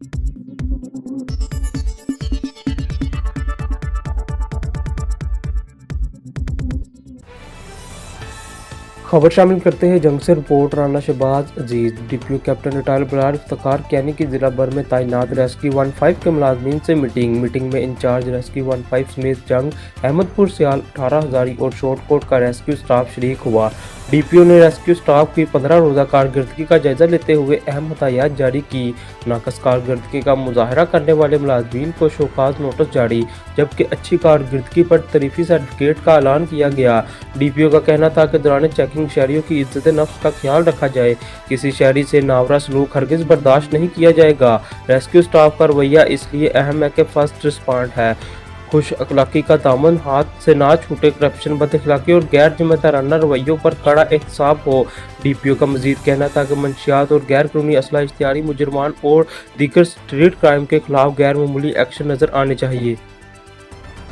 खबर शामिल करते हैं जंग से report Rana Shahbaz Aziz. DPO captain retire Brar Iftikhar Kaini की जिला भर में तैनात रेस्क्यू 15 के मुलाजमीन से मीटिंग में इंचार्ज रेस्क्यू 15 समेत जंग, अहमदपुर, सियाल, 18 हजारी और शॉर्टकोट का रेस्क्यू स्टाफ शरीक हुआ। डीपीओ ने रेस्क्यू स्टाफ की 15 रोज़ा कारकर्दगी का जायजा लेते हुए अहम हदायत जारी की। नाकस कारकर्दगी का मुजाहरा करने वाले मुलाजमीन को शोकाज नोटिस जारी, जबकि अच्छी कारकर्दगी पर तरीफी सर्टिफिकेट का ऐलान किया गया। डीपीओ का कहना था कि दौरान चेकिंग शहरियों की इज्जत नफ्स का ख्याल रखा जाए, किसी शहरी से नावरा सलूक हरगिज बर्दाश्त नहीं किया जाएगा। रेस्क्यू स्टाफ का रवैया इसलिए अहम है कि फर्स्ट रिस्पॉन्ड है। खुश अखलाकी का दामन हाथ से ना छूटे, करप्शन, बद अखलाकी और गैर जिम्मेदाराना रवैयों पर कड़ा एहतसाब हो। डीपीओ का मजीद कहना था कि मंशियात और गैर कानूनी असला इश्तिहारी मुजरमान और दीगर स्ट्रीट क्राइम के खिलाफ गैर मामूली एक्शन नजर आने चाहिए।